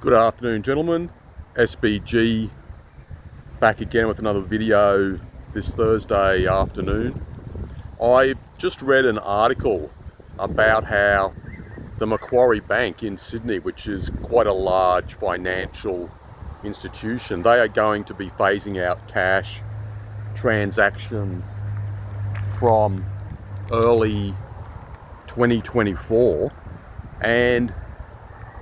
Good afternoon, gentlemen. SBG back again with another video this Thursday afternoon. I just read an article about how the Macquarie Bank in Sydney, which is quite a large financial institution, they are going to be phasing out cash transactions from early 2024. And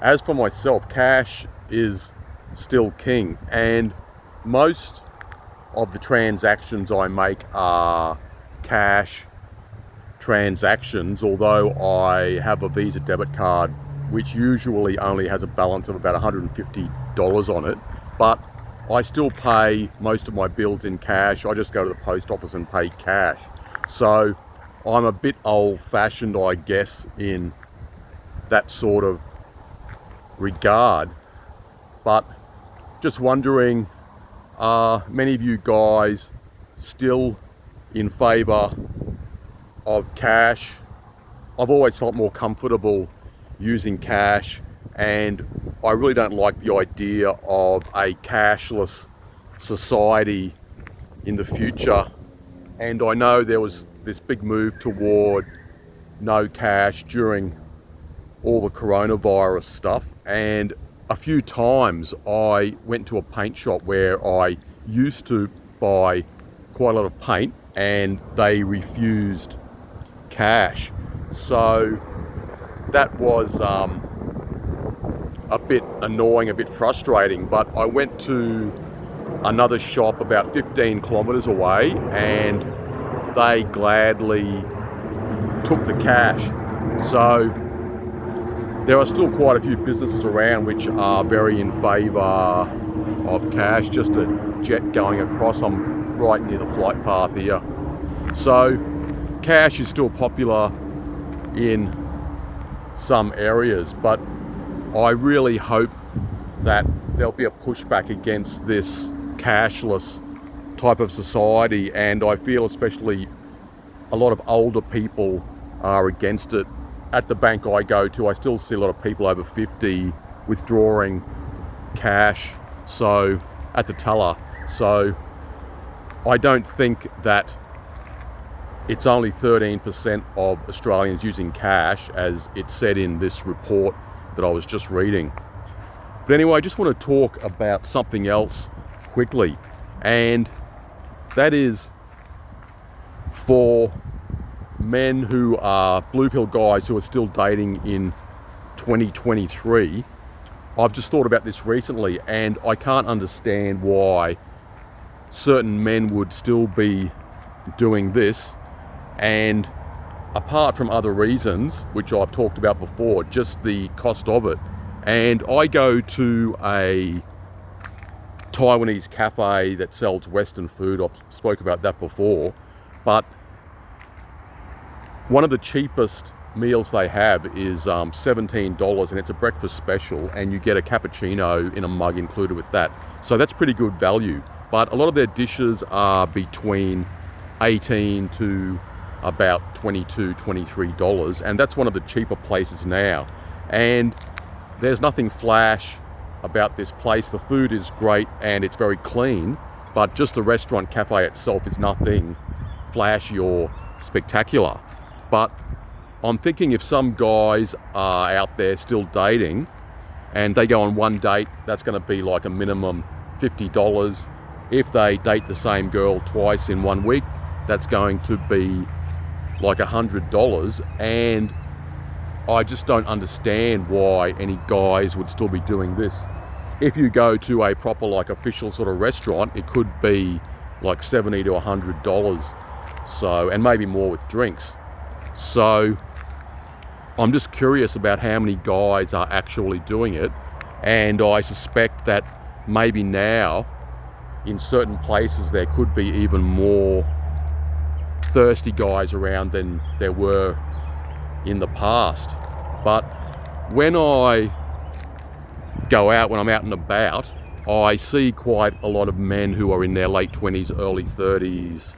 as for myself, cash is still king, and most of the transactions I make are cash transactions, although I have a Visa debit card which usually only has a balance of about $150 on it, but I still pay most of my bills in cash. I just go to the post office and pay cash. So I'm a bit old-fashioned, I guess, in that sort of regard, but just wondering, are many of you guys still in favor of cash? I've always felt more comfortable using cash, and I really don't like the idea of a cashless society in the future. And I know there was this big move toward no cash during all the coronavirus stuff, and a few times I went to a paint shop where I used to buy quite a lot of paint and they refused cash. So that was a bit annoying, a bit frustrating, but I went to another shop about 15 kilometers away and they gladly took the cash. So there are still quite a few businesses around which are very in favour of cash. Just a jet going across. I'm right near the flight path here. So cash is still popular in some areas, but I really hope that there'll be a pushback against this cashless type of society, and I feel especially a lot of older people are against it. At the bank I go to, I still see a lot of people over 50 withdrawing cash, so at the teller. So I don't think that it's only 13% of Australians using cash, as it said in this report that I was just reading. But anyway, I just want to talk about something else quickly, and that is for men who are blue pill guys who are still dating in 2023. I've just thought about this recently, and I can't understand why certain men would still be doing this, and apart from other reasons which I've talked about before, just the cost of it. And I go to a Taiwanese cafe that sells Western food. I've spoke about that before, but one of the cheapest meals they have is $17, and it's a breakfast special, and you get a cappuccino in a mug included with that. So that's pretty good value. But a lot of their dishes are between $18 to about $22, $23, and that's one of the cheaper places now. And there's nothing flash about this place. The food is great and it's very clean, but just the restaurant cafe itself is nothing flashy or spectacular. But I'm thinking if some guys are out there still dating and they go on one date, that's going to be like a minimum $50. If they date the same girl twice in 1 week, that's going to be like $100. And I just don't understand why any guys would still be doing this. If you go to a proper, like, official sort of restaurant, it could be like $70 to $100. So, and maybe more with drinks. So I'm just curious about how many guys are actually doing it, and I suspect that maybe now in certain places there could be even more thirsty guys around than there were in the past. But when I go out, when I'm out and about, I see quite a lot of men who are in their late 20s, early 30s,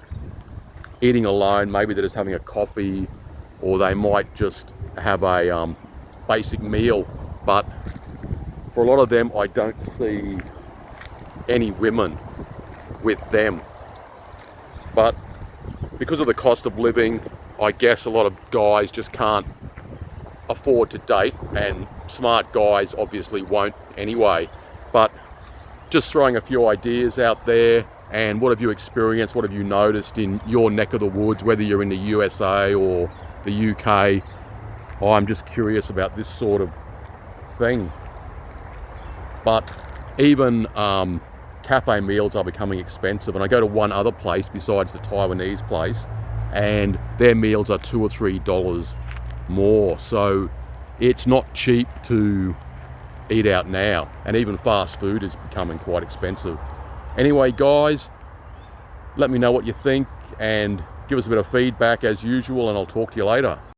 eating alone. Maybe they're just having a coffee, or they might just have a basic meal. But for a lot of them, I don't see any women with them. But because of the cost of living, I guess a lot of guys just can't afford to date, and smart guys obviously won't anyway. But just throwing a few ideas out there. And what have you experienced? What have you noticed in your neck of the woods, whether you're in the USA or the UK? I'm just curious about this sort of thing. But even cafe meals are becoming expensive, and I go to one other place besides the Taiwanese place, and their meals are $2 or $3 more. So it's not cheap to eat out now, and even fast food is becoming quite expensive. Anyway, guys, let me know what you think and give us a bit of feedback as usual, and I'll talk to you later.